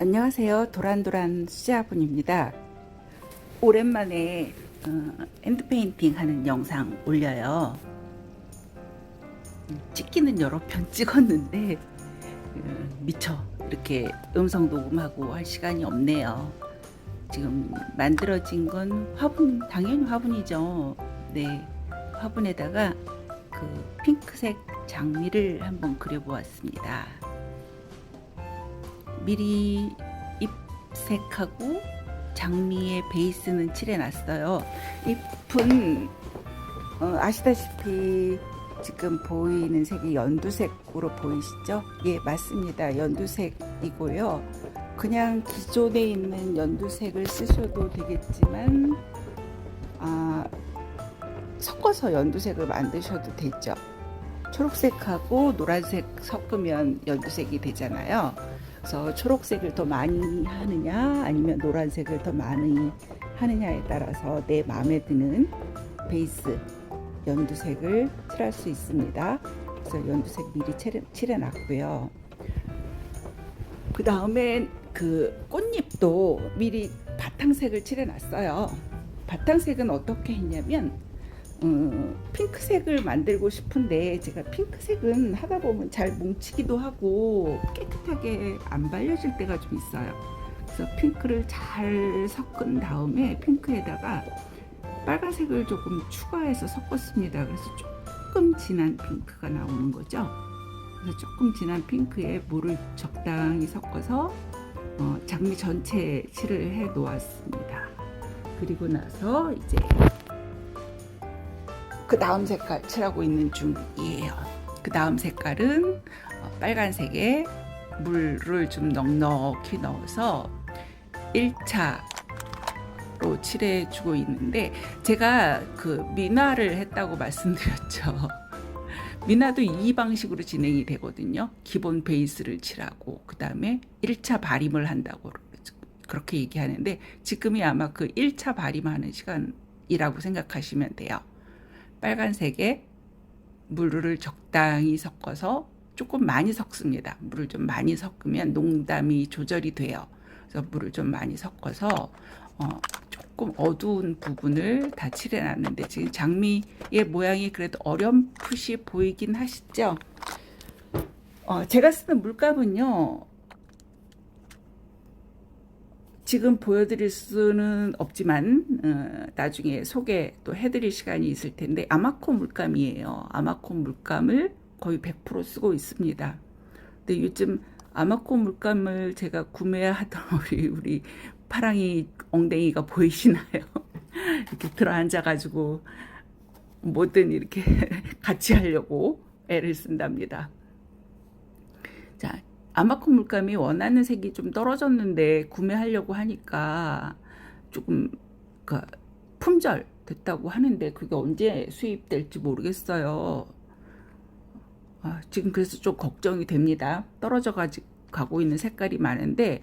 안녕하세요. 도란도란 수자분입니다. 오랜만에 핸드페인팅 하는 영상 올려요. 찍기는 여러 편 찍었는데 미처 이렇게 음성 녹음하고 할 시간이 없네요. 지금 만들어진 건 화분, 당연히 화분이죠. 네, 화분에다가 그 핑크색 장미를 한번 그려보았습니다. 미리 잎색하고 장미의 베이스는 칠해놨어요. 잎은 아시다시피 지금 보이는 색이 연두색으로 보이시죠? 예, 맞습니다. 연두색이고요. 그냥 기존에 있는 연두색을 쓰셔도 되겠지만 섞어서 연두색을 만드셔도 되죠. 초록색하고 노란색 섞으면 연두색이 되잖아요. 그래서 초록색을 더 많이 하느냐 아니면 노란색을 더 많이 하느냐에 따라서 내 마음에 드는 베이스 연두색을 칠할 수 있습니다. 그래서 연두색 미리 칠해놨고요. 그 다음에 그 꽃잎도 미리 바탕색을 칠해놨어요. 바탕색은 어떻게 했냐면 핑크색을 만들고 싶은데 제가 핑크색은 하다 보면 잘 뭉치기도 하고 깨끗하게 안 발려질 때가 좀 있어요. 그래서 핑크를 잘 섞은 다음에 핑크에다가 빨간색을 조금 추가해서 섞었습니다. 그래서 조금 진한 핑크가 나오는 거죠. 그래서 조금 진한 핑크에 물을 적당히 섞어서 장미 전체에 칠을 해 놓았습니다. 그리고 나서 이제 그 다음 색깔 칠하고 있는 중이에요. 그 다음 색깔은 빨간색에 물을 좀 넉넉히 넣어서 1차로 칠해 주고 있는데 제가 그 미나를 했다고 말씀드렸죠. 미나도 이 방식으로 진행이 되거든요. 기본 베이스를 칠하고 그 다음에 1차 발림을 한다고 그렇게 얘기하는데 지금이 아마 그 1차 발림하는 시간이라고 생각하시면 돼요. 빨간색에 물을 적당히 섞어서 조금 많이 섞습니다. 물을 좀 많이 섞으면 농담이 조절이 돼요. 그래서 물을 좀 많이 섞어서 조금 어두운 부분을 다 칠해놨는데 지금 장미의 모양이 그래도 어렴풋이 보이긴 하시죠? 제가 쓰는 물감은요. 지금 보여드릴 수는 없지만 나중에 소개 또 해드릴 시간이 있을 텐데 아마코 물감이에요. 아마코 물감을 거의 100% 쓰고 있습니다. 근데 요즘 아마코 물감을 제가 구매하던 우리 파랑이 엉덩이가 보이시나요? 이렇게 들어앉아가지고 뭐든 이렇게 같이 하려고 애를 쓴답니다. 자. 아마코 물감이 원하는 색이 좀 떨어졌는데 구매하려고 하니까 조금 품절 됐다고 하는데 그게 언제 수입될지 모르겠어요. 지금 그래서 좀 걱정이 됩니다. 떨어져 가고 있는 색깔이 많은데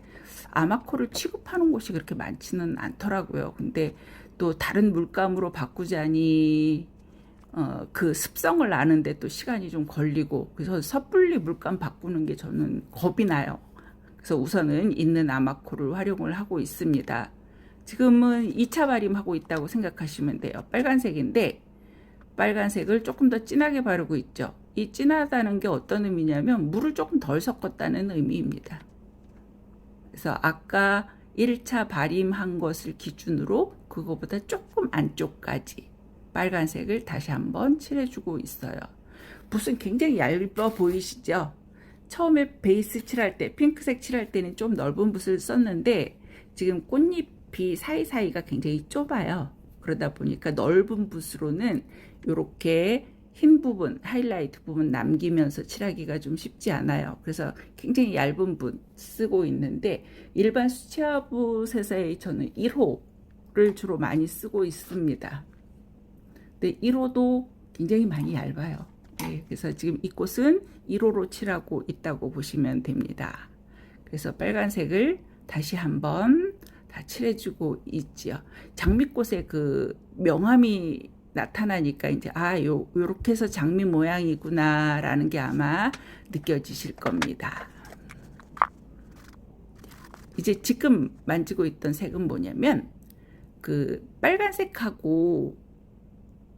아마코를 취급하는 곳이 그렇게 많지는 않더라고요. 근데 또 다른 물감으로 바꾸자니 그 습성을 아는데 또 시간이 좀 걸리고 그래서 섣불리 물감 바꾸는 게 저는 겁이 나요. 그래서 우선은 있는 아마코를 활용을 하고 있습니다. 지금은 2차 발림하고 있다고 생각하시면 돼요. 빨간색인데 빨간색을 조금 더 진하게 바르고 있죠. 이 진하다는 게 어떤 의미냐면 물을 조금 덜 섞었다는 의미입니다. 그래서 아까 1차 발림한 것을 기준으로 그거보다 조금 안쪽까지 빨간색을 다시 한번 칠해주고 있어요. 붓은 굉장히 얇아 보이시죠? 처음에 베이스 칠할 때 핑크색 칠할 때는 좀 넓은 붓을 썼는데 지금 꽃잎이 사이사이가 굉장히 좁아요. 그러다 보니까 넓은 붓으로는 이렇게 흰 부분, 하이라이트 부분 남기면서 칠하기가 좀 쉽지 않아요. 그래서 굉장히 얇은 붓 쓰고 있는데 일반 수채화붓에서 저는 1호를 주로 많이 쓰고 있습니다. 근데 1호도 굉장히 많이 얇아요. 네, 그래서 지금 이 꽃은 1호로 칠하고 있다고 보시면 됩니다. 그래서 빨간색을 다시 한번 다 칠해주고 있지요. 장미꽃의 그 명암이 나타나니까 이제 요렇게 해서 장미 모양이구나라는 게 아마 느껴지실 겁니다. 이제 지금 만지고 있던 색은 뭐냐면 그 빨간색하고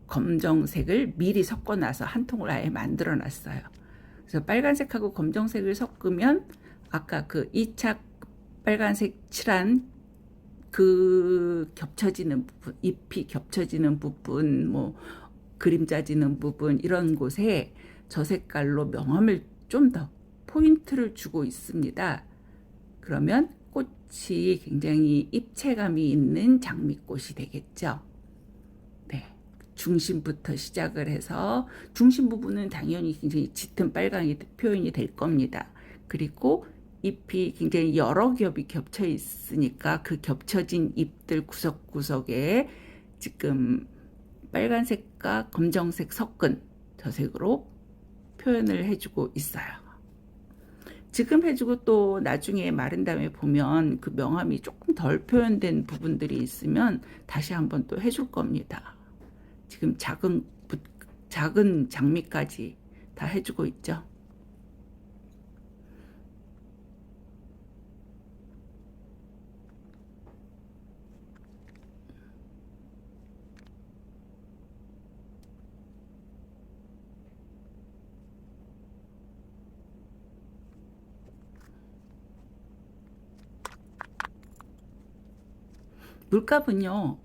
검정색을 미리 섞어놔서 한 통을 아예 만들어 놨어요. 그래서 빨간색하고 검정색을 섞으면 아까 그 2차 빨간색 칠한 그 겹쳐지는 부분, 잎이 겹쳐지는 부분, 뭐 그림자지는 부분 이런 곳에 저 색깔로 명암을 좀 더 포인트를 주고 있습니다. 그러면 꽃이 굉장히 입체감이 있는 장미꽃이 되겠죠. 네. 중심부터 시작을 해서 중심 부분은 당연히 굉장히 짙은 빨강이 표현이 될 겁니다. 그리고 잎이 굉장히 여러 겹이 겹쳐 있으니까 그 겹쳐진 잎들 구석구석에 지금 빨간색과 검정색 섞은 저 색으로 표현을 해주고 있어요. 지금 해주고 또 나중에 마른 다음에 보면 그 명암이 조금 덜 표현된 부분들이 있으면 다시 한번 또 해줄 겁니다. 지금 작은 장미까지 다 해주고 있죠. 물감은요,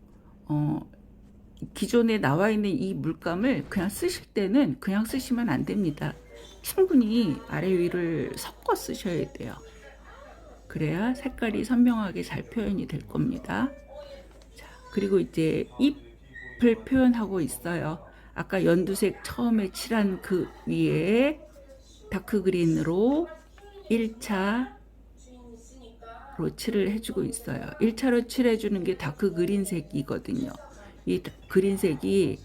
기존에 나와 있는 이 물감을 그냥 쓰실 때는 그냥 쓰시면 안 됩니다. 충분히 아래 위를 섞어 쓰셔야 돼요. 그래야 색깔이 선명하게 잘 표현이 될 겁니다. 자, 그리고 이제 잎을 표현하고 있어요. 아까 연두색 처음에 칠한 그 위에 다크그린으로 1차 로 칠을 해주고 있어요. 1차로 칠해주는 게 다크 그린색이거든요. 이 그린색이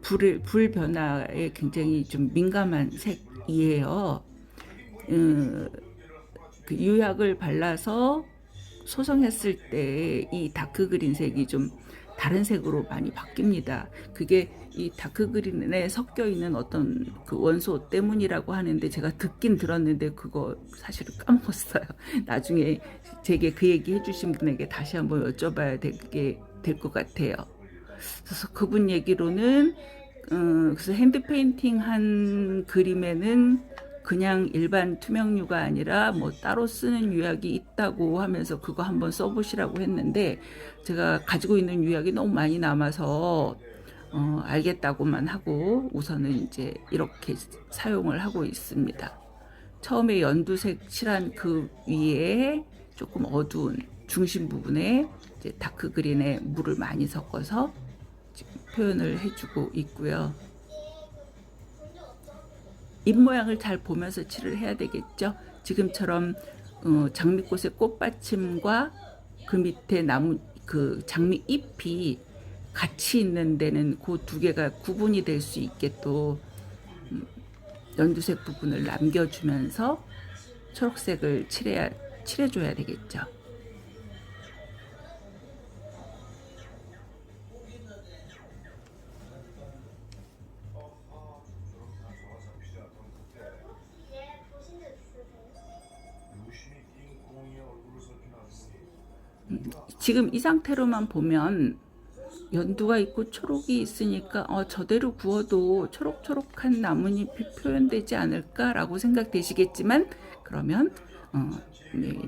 불 변화에 굉장히 좀 민감한 색이에요. 그 유약을 발라서 소성했을 때 이 다크 그린색이 좀 다른 색으로 많이 바뀝니다. 그게 이 다크 그린에 섞여 있는 어떤 그 원소 때문이라고 하는데 제가 듣긴 들었는데 그거 사실은 까먹었어요. 나중에 제게 그 얘기 해주신 분에게 다시 한번 여쭤봐야 되게 될 것 같아요. 그래서 그분 얘기로는 그래서 핸드 페인팅 한 그림에는 그냥 일반 투명유가 아니라 뭐 따로 쓰는 유약이 있다고 하면서 그거 한번 써보시라고 했는데 제가 가지고 있는 유약이 너무 많이 남아서 알겠다고만 하고 우선은 이제 이렇게 사용을 하고 있습니다. 처음에 연두색 칠한 그 위에 조금 어두운 중심 부분에 이제 다크 그린에 물을 많이 섞어서 지금 표현을 해주고 있고요. 잎 모양을 잘 보면서 칠을 해야 되겠죠. 지금처럼 장미꽃의 꽃받침과 그 밑에 나무 그 장미 잎이 같이 있는 데는 그 두 개가 구분이 될 수 있게 또 연두색 부분을 남겨주면서 초록색을 칠해줘야 되겠죠. 지금 이 상태로만 보면 연두가 있고 초록이 있으니까 저대로 구워도 초록초록한 나뭇잎이 표현되지 않을까라고 생각되시겠지만 그러면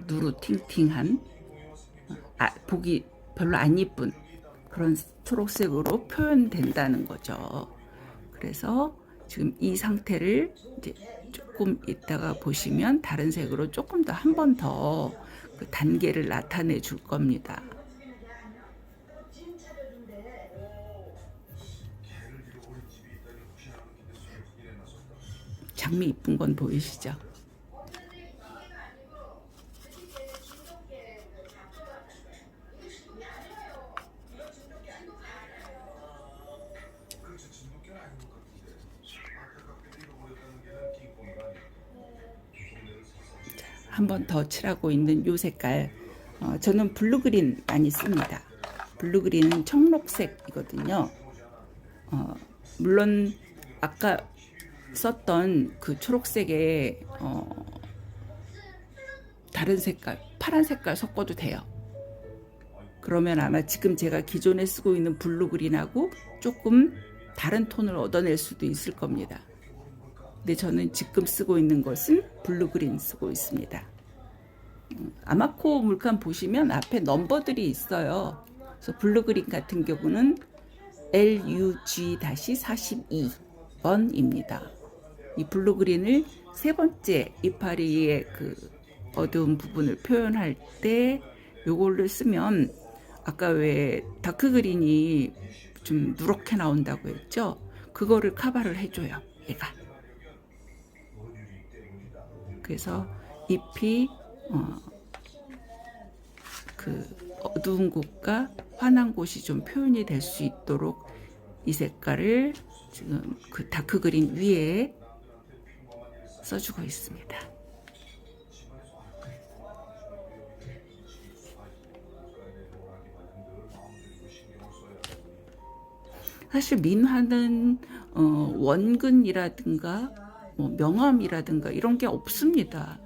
누루팅팅한 보기 별로 안 이쁜 그런 초록색으로 표현된다는 거죠. 그래서 지금 이 상태를 이제 조금 있다가 보시면 다른 색으로 조금 더 한 번 더 그 단계를 나타내 줄 겁니다. 장미 이쁜 건 보이시죠? 한 번 더 칠하고 있는 요 색깔 저는 블루그린 많이 씁니다. 블루그린은 청록색이거든요. 물론 아까 썼던 그 초록색에 다른 색깔 파란 색깔 섞어도 돼요. 그러면 아마 지금 제가 기존에 쓰고 있는 블루 그린하고 조금 다른 톤을 얻어낼 수도 있을 겁니다. 근데 저는 지금 쓰고 있는 것은 블루 그린 쓰고 있습니다. 아마코 물감 보시면 앞에 넘버들이 있어요. 그래서 블루 그린 같은 경우는 LUG-42번입니다. 이 블루 그린을 세 번째 이파리의 그 어두운 부분을 표현할 때 요걸로 쓰면 아까 왜 다크 그린이 좀 누렇게 나온다고 했죠? 그거를 커버를 해줘요, 얘가. 그래서 잎이 그 어두운 곳과 환한 곳이 좀 표현이 될 수 있도록 이 색깔을 지금 그 다크 그린 위에 써주고 있습니다. 사실 민화는 원근이라든가 뭐 명암이라든가 이런 게 없습니다.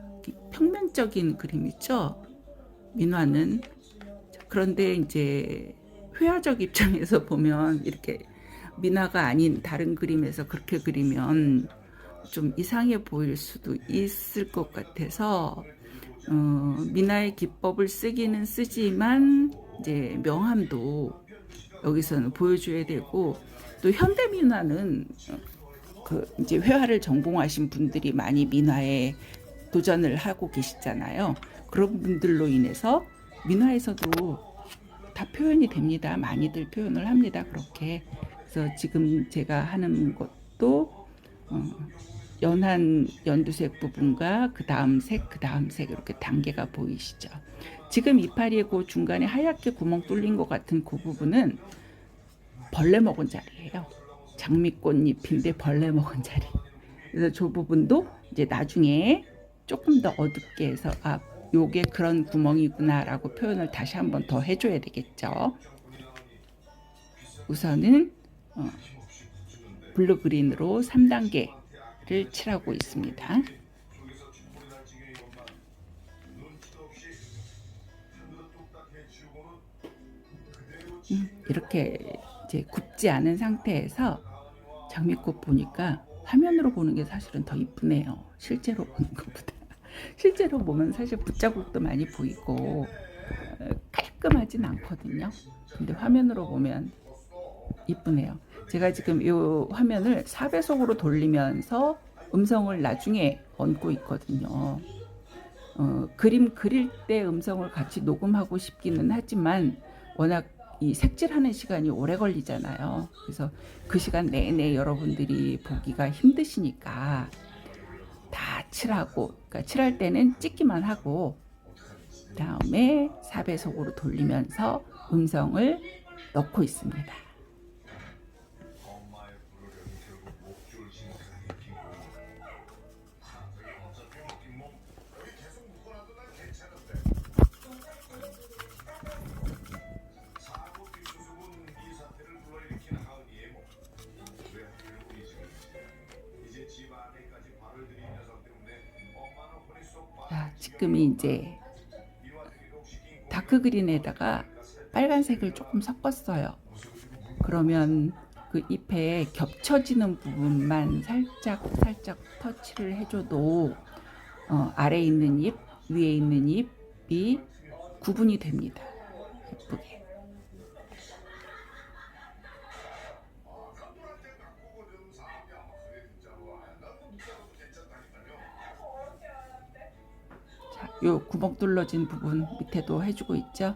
평면적인 그림이죠. 민화는. 그런데 이제 회화적 입장에서 보면 이렇게 민화가 아닌 다른 그림에서 그렇게 그리면 좀 이상해 보일 수도 있을 것 같아서 민화의 기법을 쓰기는 쓰지만 이제 명암도 여기서는 보여줘야 되고, 또 현대 민화는 그 이제 회화를 전공하신 분들이 많이 민화에 도전을 하고 계시잖아요. 그런 분들로 인해서 민화에서도 다 표현이 됩니다. 많이들 표현을 합니다. 그렇게. 그래서 지금 제가 하는 것도 연한 연두색 부분과 그 다음 색, 그 다음 색 이렇게 단계가 보이시죠. 지금 이파리의 그 중간에 하얗게 구멍 뚫린 것 같은 그 부분은 벌레 먹은 자리예요. 장미꽃잎인데 벌레 먹은 자리. 그래서 저 부분도 이제 나중에 조금 더 어둡게 해서 요게 그런 구멍이구나라고 표현을 다시 한번 더 해줘야 되겠죠. 우선은 블루 그린으로 3단계를 칠하고 있습니다. 이렇게 이제 굽지 않은 상태에서 장미꽃 보니까 화면으로 보는 게 사실은 더 이쁘네요. 실제로 보는 것보다. 실제로 보면 사실 붓자국도 많이 보이고 깔끔하진 않거든요. 근데 화면으로 보면 이쁘네요. 제가 지금 이 화면을 4배속으로 돌리면서 음성을 나중에 얹고 있거든요. 그림 그릴 때 음성을 같이 녹음하고 싶기는 하지만 워낙 이 색칠하는 시간이 오래 걸리잖아요. 그래서 그 시간 내내 여러분들이 보기가 힘드시니까 다 칠하고, 그러니까 칠할 때는 찍기만 하고 다음에 4배속으로 돌리면서 음성을 넣고 있습니다. 지금이 이제 다크 그린에다가 빨간색을 조금 섞었어요. 그러면 그 잎에 겹쳐지는 부분만 살짝 터치를 해줘도 아래에 있는 잎, 위에 있는 잎이 구분이 됩니다. 예쁘게. 자, 요 구멍 뚫러진 부분 밑에도 해주고 있죠.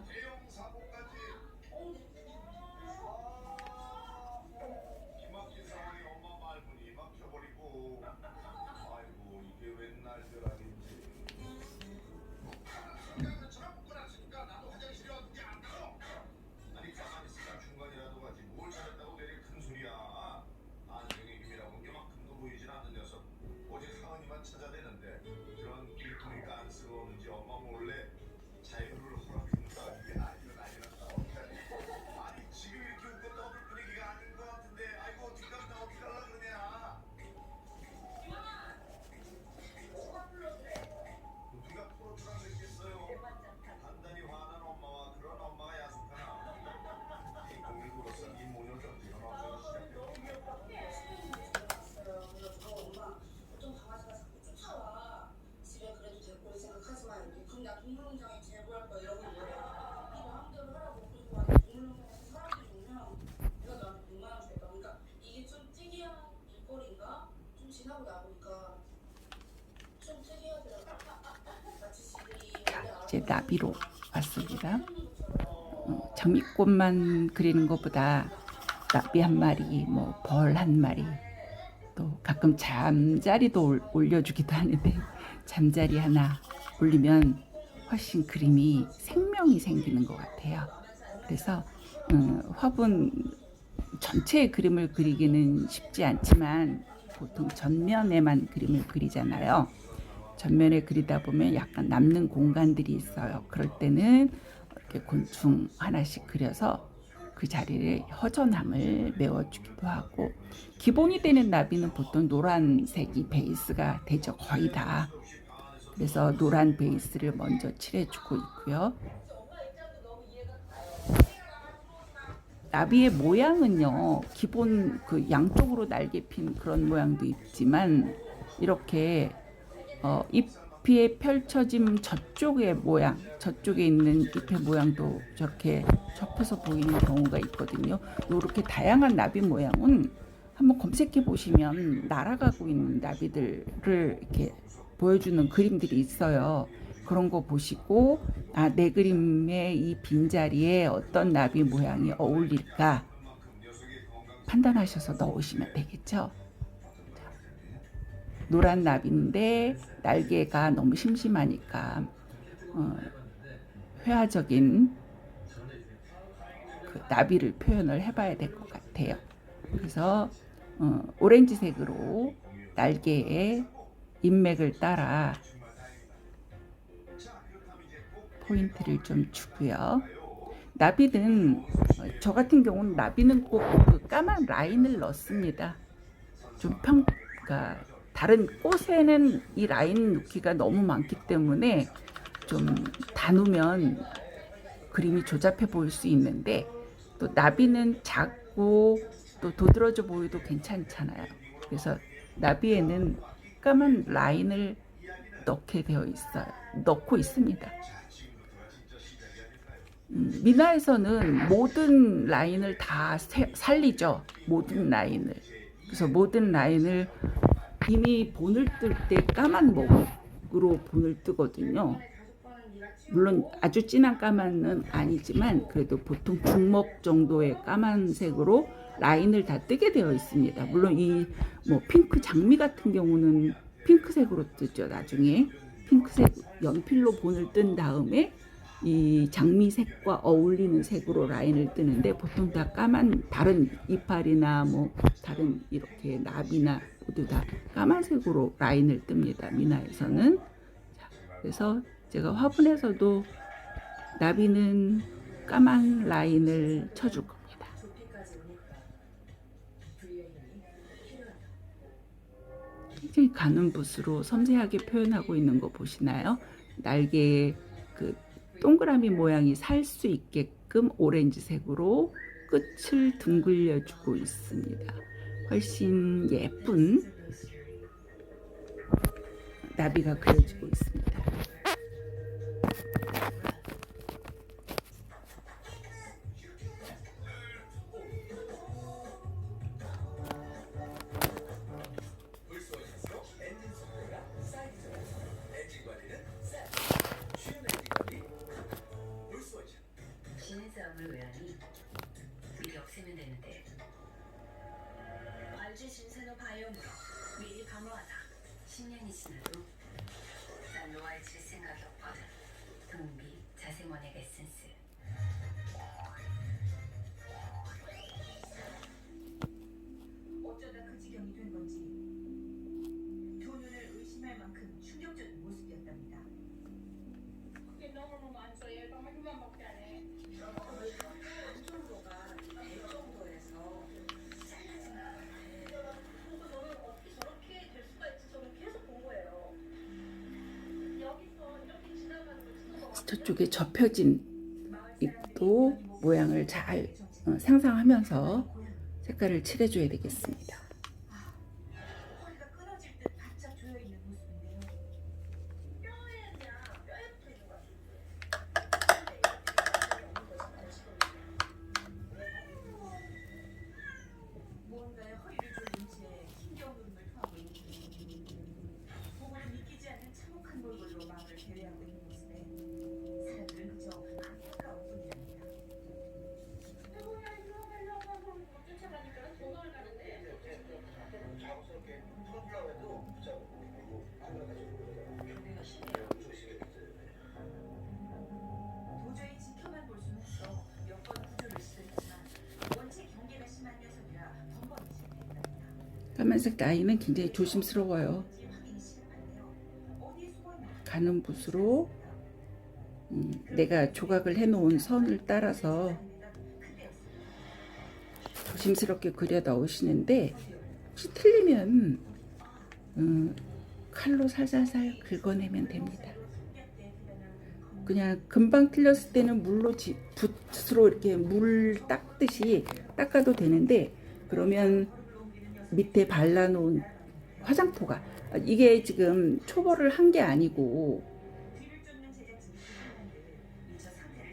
이제 나비로 왔습니다. 장미꽃만 그리는 것보다 나비 한 마리, 뭐 벌 한 마리, 또 가끔 잠자리도 올려주기도 하는데 잠자리 하나 올리면 훨씬 그림이 생명이 생기는 것 같아요. 그래서 화분 전체의 그림을 그리기는 쉽지 않지만 보통 전면에만 그림을 그리잖아요. 전면에 그리다 보면 약간 남는 공간들이 있어요. 그럴 때는 이렇게 곤충 하나씩 그려서 그 자리에 허전함을 메워주기도 하고, 기본이 되는 나비는 보통 노란색이 베이스가 되죠. 거의 다. 그래서 노란 베이스를 먼저 칠해주고 있고요. 나비의 모양은요, 기본 그 양쪽으로 날개 핀 그런 모양도 있지만, 이렇게 잎이 펼쳐진 저쪽의 모양, 저쪽에 있는 잎의 모양도 저렇게 접혀서 보이는 경우가 있거든요. 이렇게 다양한 나비 모양은 한번 검색해 보시면 날아가고 있는 나비들을 이렇게 보여주는 그림들이 있어요. 그런 거 보시고, 아, 내 그림의 이 빈자리에 어떤 나비 모양이 어울릴까 판단하셔서 넣으시면 되겠죠. 노란 나비인데 날개가 너무 심심하니까 회화적인 그 나비를 표현을 해봐야 될 것 같아요. 그래서 오렌지색으로 날개에 인맥을 따라 포인트를 좀 주고요. 나비는 저 같은 경우는 나비는 꼭 그 까만 라인을 넣습니다. 좀 그러니까 다른 꽃에는 이 라인 넣기가 너무 많기 때문에 좀 다누면 그림이 조잡해 보일 수 있는데, 또 나비는 작고 또 도드라져 보여도 괜찮잖아요. 그래서 나비에는 까만 라인을 넣고 있습니다. 미나에서는 모든 라인을 다 살리죠. 모든 라인을. 그래서 모든 라인을 이미 본을 뜰 때 까만 목으로 본을 뜨거든요. 물론 아주 진한 까만은 아니지만 그래도 보통 중목 정도의 까만색으로 라인을 다 뜨게 되어 있습니다. 물론 이 뭐 핑크 장미 같은 경우는 핑크색으로 뜨죠. 나중에 핑크색 연필로 본을 뜬 다음에 이 장미색과 어울리는 색으로 라인을 뜨는데, 보통 다 까만, 다른 이파리나 뭐 다른 이렇게 나비나 모두 다 까만색으로 라인을 뜹니다. 미나에서는. 자, 그래서 제가 화분에서도 나비는 까만 라인을 쳐줄 겁니다. 굉장히 가는 붓으로 섬세하게 표현하고 있는 거 보시나요? 날개에 그 동그라미 모양이 살 수 있게끔 오렌지색으로 끝을 둥글려 주고 있습니다. 훨씬 예쁜 나비가 그려지고 있습니다. 신인싸움을 왜 하니? 미리 없애면 되는데. 알지 신세노 바이옴으로 미리 방어하다. 10년이 지나도 난 노아에 질 생각이 없거든. 동비 자세모넥 에센스. 어쩌다 그 지경이 된 건지 두 눈을 의심할 만큼 충격적인 모습이었답니다. 그게 너무너무 안 좋아. 예방하기만 밖에 안 해. 그 정도가 될 정도에서 그래서 저는 어떻게 저렇게 될 수가 있지? 저는 계속 본 거예요. 여기서 이렇게 지나가는 거 찍어서 저쪽에 접혀진 잎도 모양을 잘 상상하면서 색깔을 칠해줘야 되겠습니다. 허리가 끊어질 듯 바짝 조여 있는 모습인데요. 뼈에 그냥 뼈에 붙어 있는 거 무언가에 허리를 졸린 채 힘겨운 울음을 토하고 있는 부모를 믿기지 않는 참혹한 몰골로 마음을 배회하고 있는 모습에 까만색 라인은 굉장히 조심스러워요. 가는 붓으로 내가 조각을 해놓은 선을 따라서 조심스럽게 그려 넣으시는데 혹시 틀리면 칼로 살살살 긁어내면 됩니다. 그냥 금방 틀렸을 때는 붓으로 이렇게 물 닦듯이 닦아도 되는데, 그러면 밑에 발라놓은 화장토가, 이게 지금 초벌을 한 게 아니고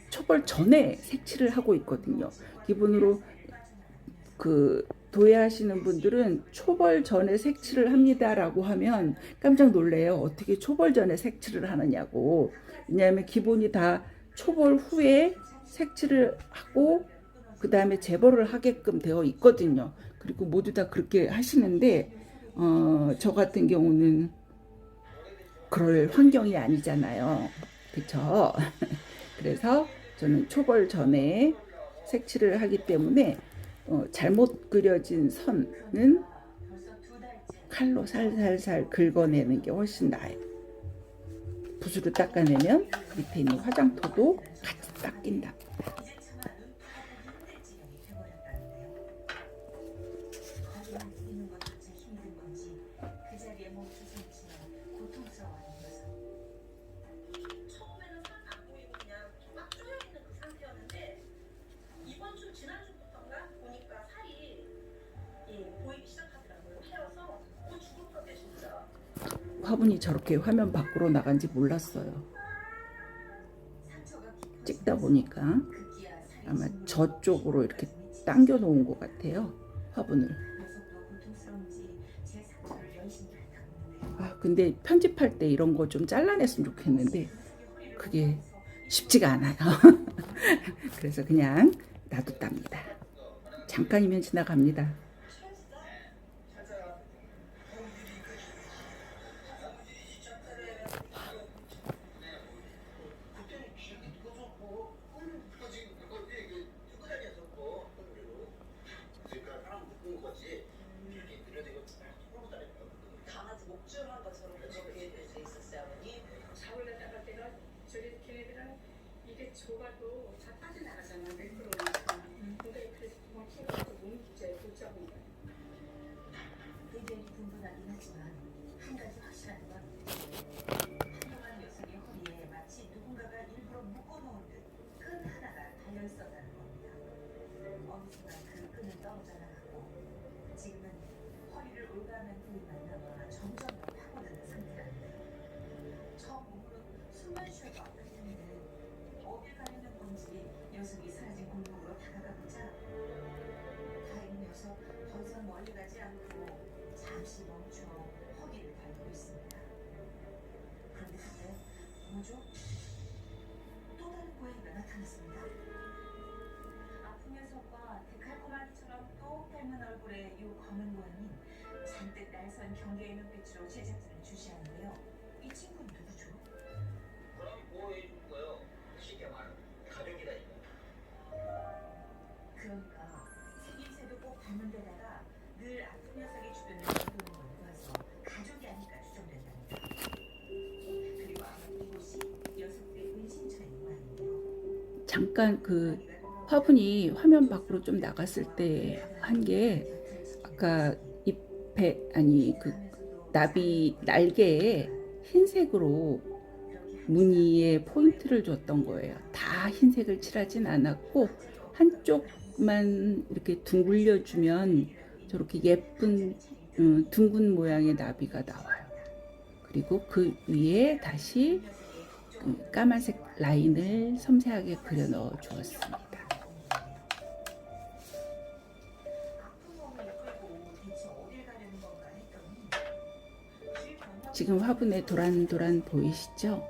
초벌 전에 색칠을 하고 있거든요. 기본으로 그 도예하시는 분들은 초벌 전에 색칠을 합니다라고 하면 깜짝 놀래요. 어떻게 초벌 전에 색칠을 하느냐고. 왜냐하면 기본이 다 초벌 후에 색칠을 하고 그 다음에 재벌을 하게끔 되어 있거든요. 그리고 모두 다 그렇게 하시는데 저 같은 경우는 그럴 환경이 아니잖아요. 그렇죠? 그래서 저는 초벌 전에 색칠을 하기 때문에 잘못 그려진 선은 칼로 살살살 긁어내는 게 훨씬 나아요. 붓으로 닦아내면 밑에 있는 화장토도 같이 닦인다. 처음에는 선 안 보이고 그냥 막 쪼여 있는 그 상태였는데 이번 주 지난주부터인가 보니까 살이 보이기 시작하더라고요. 패여서 죽을 것 같아 진짜. 화분이 저렇게 화면 밖으로 나간지 몰랐어요. 찍다 보니까 아마 저쪽으로 이렇게 당겨 놓은 것 같아요, 화분을. 근데 편집할 때 이런 거 좀 잘라냈으면 좋겠는데 그게 쉽지가 않아요. 그래서 그냥 놔뒀답니다. 잠깐이면 지나갑니다. 강아지 목줄한 것처럼 그렇게 돼 있었어요, 어머니. 자원에 나갈 때가 저기 걔네들은 이게 좁아도 다 빠져나가잖아. 미끄러우니까. 근데 그래서 뭐 키워서 몸이 이제 붙잡은 거야. 굉장히 분분하긴 하지만 한 가지 확실한 건 한동안 녀석의 허리에 마치 누군가가 일부러 묶어놓은 듯 끈 하나가 달려있었다는 겁니다. 어느 순간 그 끈은 떨어져 나가고 지금은 허리를 올가매는 부위만 남아 점점 더 파고드는 상태랍니다. 처음 몸으로 숨만 쉬어도 아플 텐데 어딜 가려는 건지 녀석이 사라진 골목으로 다가가 보자 다행히 녀석 더 이상 멀리 가지 않고 잠시 멈춰 허리를 밟고 있습니다. 그런데 그때 뭐죠? 또 다른 고양이가 나타났습니다. 아픈 녀석과 데칼코마니처럼 똑 닮은 얼굴의 이 검은 고양이는 잔뜩 날선 경계의 눈빛으로 제작진을 주시하는데요. 이 친구는 누구죠? 그럼 보호해 줄 거요. 쉽게 말하면 가족이다니까. 그러니까 생김새도 꼭 닮은 데다가 늘 아픈 녀석의 주변을 돌도는 걸 보아서 가족이 아닐까 추정된답니다. 그리고 아마 이곳이 녀석의 은신처인 모양인데요. 잠깐 그 화분이 화면 밖으로 좀 나갔을 때 한 게 아까 잎에 그 나비 날개에 흰색으로 무늬에 포인트를 줬던 거예요. 다 흰색을 칠하진 않았고 한쪽만 이렇게 둥글려 주면 저렇게 예쁜 둥근 모양의 나비가 나와요. 그리고 그 위에 다시 까만색 라인을 섬세하게 그려 넣어 주었습니다. 지금 화분에 도란도란 보이시죠?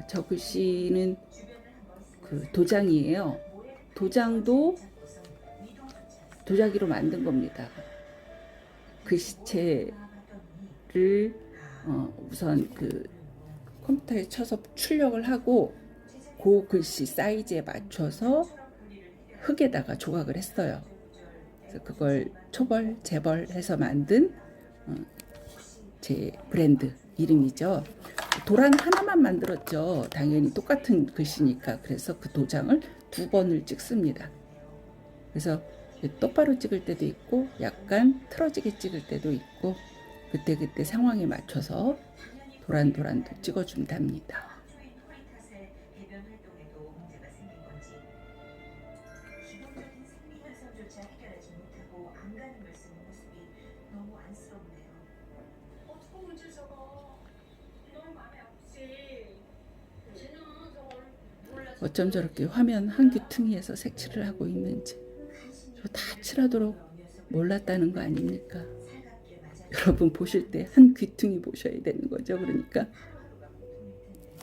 저 글씨는 그 도장이에요. 도장도 도자기로 만든 겁니다. 글씨체를 우선 그 컴퓨터에 쳐서 출력을 하고 그 글씨 사이즈에 맞춰서 흙에다가 조각을 했어요. 그래서 그걸 초벌, 재벌해서 만든 제 브랜드 이름이죠. 도란 하나만 만들었죠. 당연히 똑같은 글씨니까. 그래서 그 도장을 2번을 찍습니다. 그래서 똑바로 찍을 때도 있고 약간 틀어지게 찍을 때도 있고 그때그때 상황에 맞춰서 도란도란도 찍어준답니다. 주인 허리 탓에 배변 활동에도 문제가 생긴 건지 기본적인 생리 현상조차 해결하지 못하고 안 가는 걸 쓰는 모습이 너무 안쓰럽네요. 어떻게 문제 저거 너무 마음이 아프지. 쟤는 저걸 몰라서 어쩜 저렇게 화면 한 귀퉁이에서 색칠을 하고 있는지 저 다 칠하도록 몰랐다는 거 아닙니까? 살갑게 맞아 여러분 보실 때 한 귀퉁이 보셔야 되는 거죠. 그러니까 하루하루가 고통일 텐데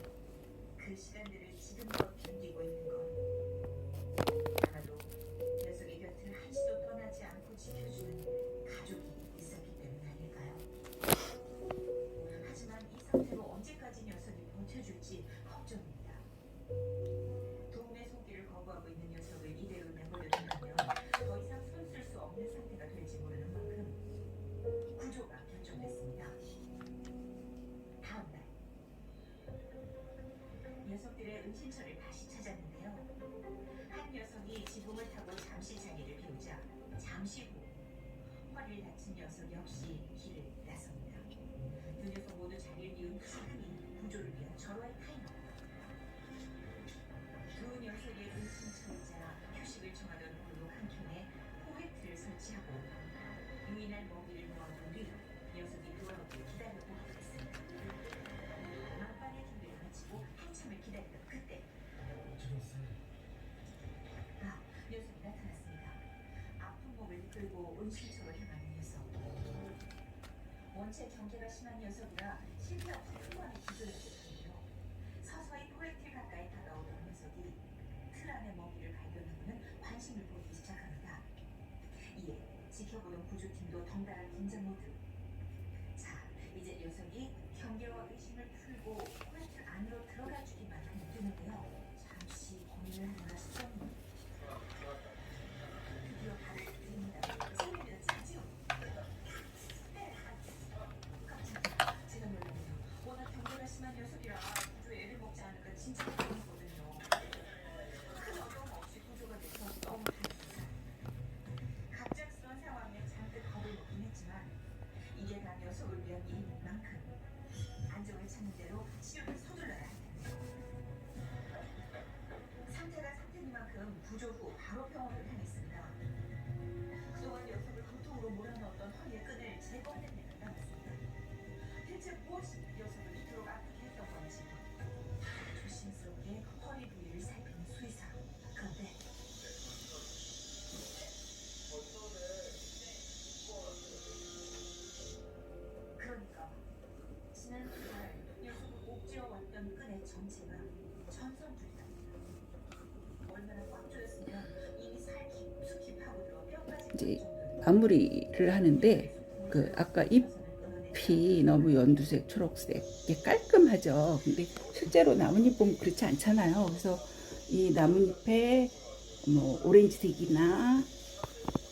그 시간들을 지금껏 견디고 있는 건 아마도 녀석의 곁을 한시도 떠나지 않고 지켜주는 가족이 있었기 때문 아닐까요? 하지만 이 상태로 언제까지 녀석이 버텨줄지 걱정입니다. 도움의 손길을 거부하고 있는 녀석을 이대로 내버려 둔다면 더 이상 손 쓸 수 없는 상태가 될지 모르는 만큼 구조가 결정됐습니다. 다음 날 녀석들의 은신처를 다시 찾았는데요. 한 녀석이 지붕을 타고 잠시 자리를 비우자 잠시 후 허리를 다친 녀석 역시 길을 나섭니다. 두 녀석 모두 자리를 비운 지금이 구조를 위한 절호의 타이밍. 두 녀석의 은신처이자 휴식을 청하던 골목 한켠에 포획틀을 설치하고 유인한 먹이를 놓아둔 뒤 녀석이 돌아오길 기다려보고 있습니다. 막판의 준비를 마치고 한참을 기다리던 그때 녀석이 나타났습니다. 아픈 몸을 끌고 은신처로 향하는 녀석. 원체 경계가 심한 녀석이라 실패 없이 한 번에 기절을 못하는데요. 서서히 포획틀 가까이 다가오던 녀석이 틀 안의 먹이를 발견하고는 관심을 보이기 시작합니다. 이에 지켜보던 구조팀도 덩달아 긴장 모드. 자, 이제 녀석이 경계와 의심을 풀고 포획틀 안으로 들어가 주기만 하면 되는데요. 잠시 고민을 하다가 수정. 드디어 발을 들입니다. 생명이다, 지금. 깜짝이야. 제가 놀랐네요. 워낙 경계가 심한 녀석이라 구조에 애를 먹지 않을까 진짜 걱정했거든요. 큰 어려움 없이 구조가 돼서 너무 다행입니다. 갑작스러운 상황에 잔뜩 겁을 먹긴 했지만 이게 다 녀석을 위한 일인 만큼 안정을 찾는 대로 치료를 서둘러야 할 텐데 상태가 상태니만큼 구조 후 바로 병원을 향했습니다. 그동안 녀석을 고통으로 몰아넣었던 허리의 끈을 제거하는 일을 남았습니다. 대체 무엇이 녀석을 이토록 아프게 했던 건지 조심스럽게 허리 부위를 살피는 수의사. 그런데 그러니까 지난 두달 녀석을 옥죄어 왔던 끈의 전체가 전선줄이랍니다. 얼마나 꽉 조였으면 이미 살 깊숙이 파고들어 뼈까지 이제 마무리를 하는데 그 아까 잎이 너무 연두색, 초록색 이게 깔끔하죠. 근데 실제로 나뭇잎 보면 그렇지 않잖아요. 그래서 이 나뭇잎에 뭐 오렌지색이나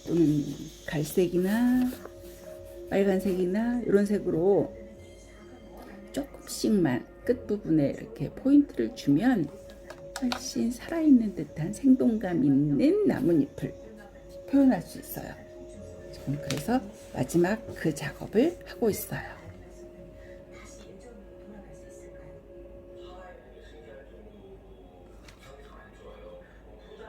또는 갈색이나 빨간색이나 이런 색으로 조금씩만 끝부분에 이렇게 포인트를 주면 훨씬 살아있는 듯한 생동감 있는 나뭇잎을 표현할 수 있어요. 지금 그래서 마지막 그 작업을 하고 있어요. 다시 예전으로 돌아갈 수 있을까요? 살아있는 게 신기할 정도로 상태가 안 좋아요. 포장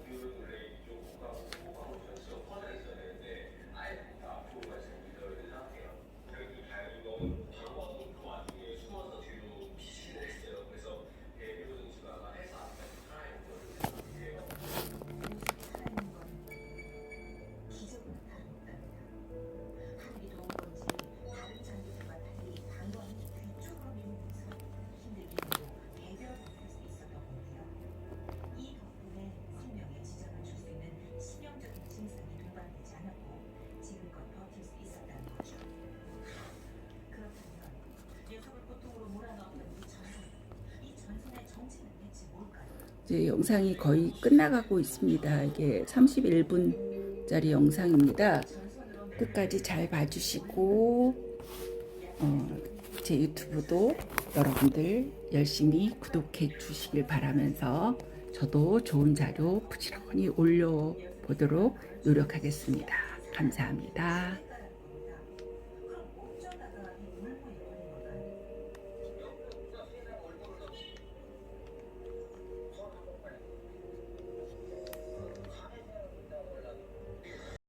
비율들이 좀 호감으로 전체가 퍼져 있어야 되는데 아예 다 앞으로가 지금 밀려 있는 상태예요. 그래도 다행히 너무 바로 그 와중에 숨어서 뒤로 피시기도 했어요. 그래서 배변 증가가 해서 앞까지 살아있는 걸로 생각해요. 살아있는 건 기적으로 다름없답니다. 하늘이 도운 건지 다른 장기들과 달리 방광이 뒤쪽으로 밀리면서 힘들게도 배변을 할 수 있었던 건데요. 이 덕분에 생명에 지장을 줄 수 있는 치명적인 증상이 동반되지 않았고 지금껏 버틸 수 있었다는 거죠. 그렇다면 녀석을 고통으로 몰아넣었던 이 전선의 정체는 대체 뭘까요? 이제 영상이 거의 끝나가고 있습니다. 이게 31분 짜리 영상입니다. 끝까지 잘 봐주시고 제 유튜브도 여러분들 열심히 구독해 주시길 바라면서 저도 좋은 자료 부지런히 올려보도록 노력하겠습니다. 감사합니다.